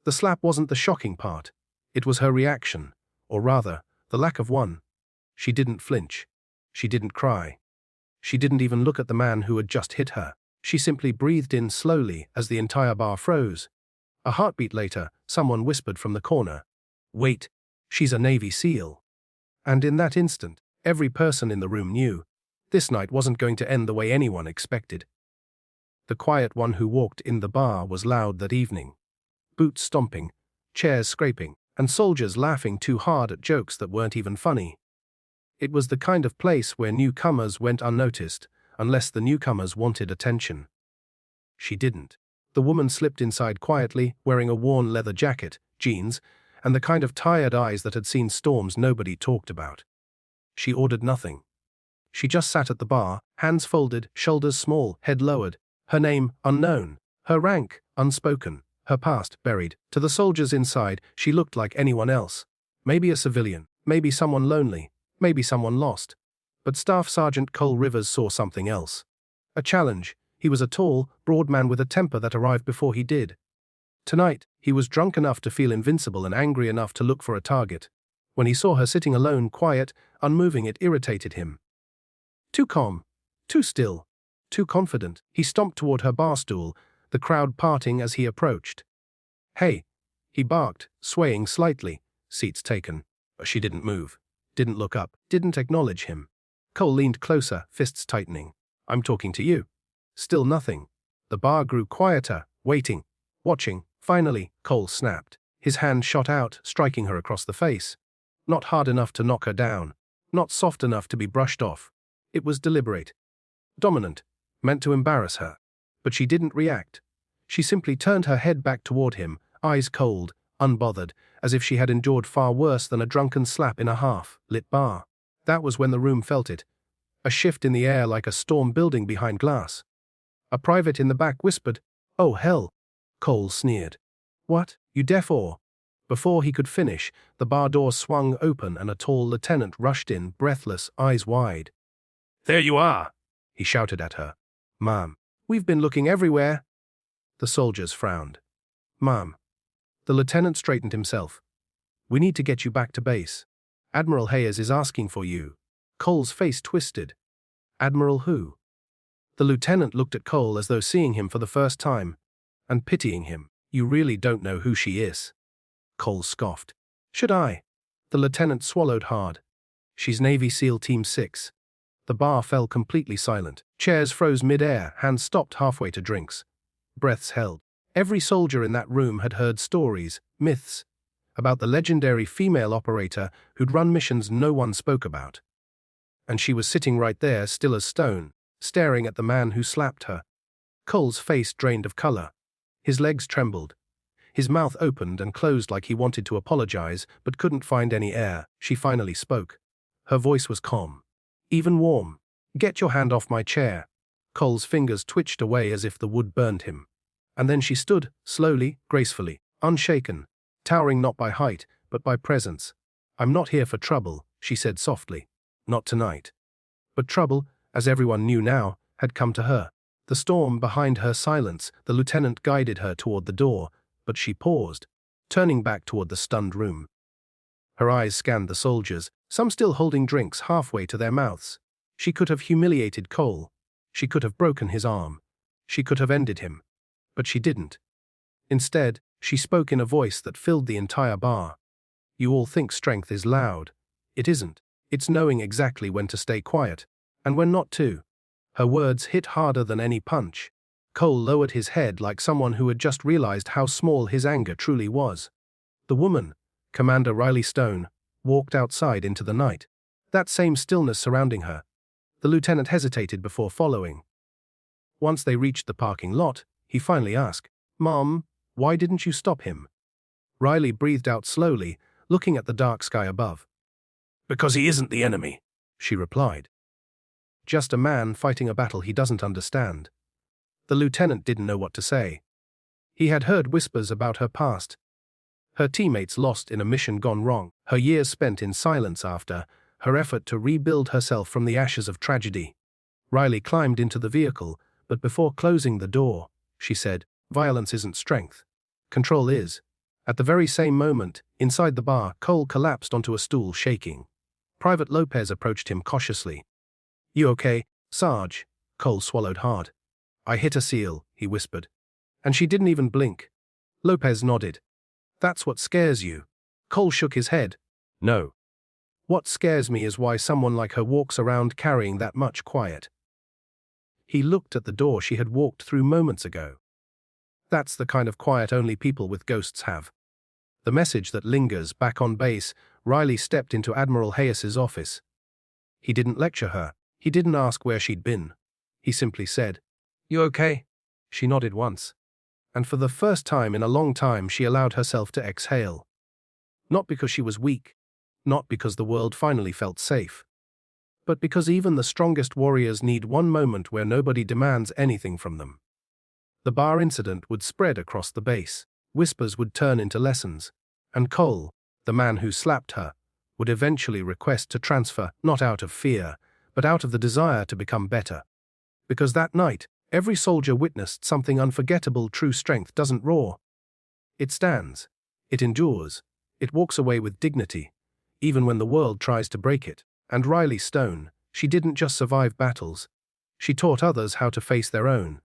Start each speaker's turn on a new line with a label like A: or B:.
A: The slap wasn't the shocking part. It was her reaction, or rather, the lack of one. She didn't flinch. She didn't cry. She didn't even look at the man who had just hit her. She simply breathed in slowly as the entire bar froze. A heartbeat later, someone whispered from the corner, "Wait, she's a Navy SEAL." And in that instant, every person in the room knew this night wasn't going to end the way anyone expected. The quiet one who walked in the bar was loud that evening. Boots stomping, chairs scraping, and soldiers laughing too hard at jokes that weren't even funny. It was the kind of place where newcomers went unnoticed, unless the newcomers wanted attention. She didn't. The woman slipped inside quietly, wearing a worn leather jacket, jeans, and the kind of tired eyes that had seen storms nobody talked about. She ordered nothing. She just sat at the bar, hands folded, shoulders small, head lowered, her name unknown, her rank unspoken, her past buried. To the soldiers inside, she looked like anyone else. Maybe a civilian, maybe someone lonely, maybe someone lost. But Staff Sergeant Cole Rivers saw something else. A challenge. He was a tall, broad man with a temper that arrived before he did. Tonight, he was drunk enough to feel invincible and angry enough to look for a target. When he saw her sitting alone, quiet, unmoving, it irritated him. Too calm, too still, too confident. He stomped toward her bar stool, the crowd parting as he approached. "Hey," he barked, swaying slightly. Seats taken. But she didn't move, didn't look up, didn't acknowledge him. Cole leaned closer, fists tightening. "I'm talking to you." Still nothing. The bar grew quieter, waiting, watching. Finally, Cole snapped. His hand shot out, striking her across the face. Not hard enough to knock her down. Not soft enough to be brushed off. It was deliberate. Dominant. Meant to embarrass her. But she didn't react. She simply turned her head back toward him, eyes cold, unbothered, as if she had endured far worse than a drunken slap in a half-lit bar. That was when the room felt it. A shift in the air like a storm building behind glass. A private in the back whispered, "Oh hell." Cole sneered. "What, you deaf or?" Before he could finish, the bar door swung open and a tall lieutenant rushed in, breathless, eyes wide. "There you are," he shouted at her. "Ma'am, we've been looking everywhere." The soldiers frowned. "Ma'am." The lieutenant straightened himself. "We need to get you back to base. Admiral Hayes is asking for you." Cole's face twisted. "Admiral who?" The lieutenant looked at Cole as though seeing him for the first time, and pitying him. "You really don't know who she is." Cole scoffed. "Should I?" The lieutenant swallowed hard. "She's Navy SEAL Team 6. The bar fell completely silent. Chairs froze mid-air, hands stopped halfway to drinks. Breaths held. Every soldier in that room had heard stories, myths, about the legendary female operator who'd run missions no one spoke about. And she was sitting right there, still as stone, staring at the man who slapped her. Cole's face drained of color. His legs trembled. His mouth opened and closed like he wanted to apologize, but couldn't find any air. She finally spoke. Her voice was calm. Even warm. "Get your hand off my chair." Cole's fingers twitched away as if the wood burned him. And then she stood, slowly, gracefully, unshaken, towering not by height, but by presence. "I'm not here for trouble," she said softly. "Not tonight." But trouble, as everyone knew now, had come to her. The storm behind her silence, the lieutenant guided her toward the door, but she paused, turning back toward the stunned room. Her eyes scanned the soldiers, some still holding drinks halfway to their mouths. She could have humiliated Cole. She could have broken his arm. She could have ended him. But she didn't. Instead, she spoke in a voice that filled the entire bar. "You all think strength is loud. It isn't. It's knowing exactly when to stay quiet, and when not to." Her words hit harder than any punch. Cole lowered his head like someone who had just realized how small his anger truly was. The woman, Commander Riley Stone, walked outside into the night. That same stillness surrounding her. The lieutenant hesitated before following. Once they reached the parking lot, he finally asked, "Mom, why didn't you stop him?" Riley breathed out slowly, looking at the dark sky above. "Because he isn't the enemy," she replied. "Just a man fighting a battle he doesn't understand." The lieutenant didn't know what to say. He had heard whispers about her past. Her teammates lost in a mission gone wrong, her years spent in silence after, her effort to rebuild herself from the ashes of tragedy. Riley climbed into the vehicle, but before closing the door, she said, "Violence isn't strength. Control is. At the very same moment, inside the bar, Cole collapsed onto a stool, shaking. Private Lopez approached him cautiously. "You okay, Sarge?" Cole swallowed hard. "I hit a seal," he whispered. "And she didn't even blink." Lopez nodded. "That's what scares you." Cole shook his head. "No. What scares me is why someone like her walks around carrying that much quiet." He looked at the door she had walked through moments ago. That's the kind of quiet only people with ghosts have. The message that lingers. Back on base, Riley stepped into Admiral Hayes's office. He didn't lecture her. He didn't ask where she'd been. He simply said, "You okay?" She nodded once. And for the first time in a long time, she allowed herself to exhale. Not because she was weak, not because the world finally felt safe, but because even the strongest warriors need one moment where nobody demands anything from them. The bar incident would spread across the base. Whispers would turn into lessons, and Cole, the man who slapped her, would eventually request to transfer, not out of fear, but out of the desire to become better. Because that night, every soldier witnessed something unforgettable. True strength doesn't roar. It stands. It endures. It walks away with dignity, even when the world tries to break it. And Riley Stone, she didn't just survive battles. She taught others how to face their own.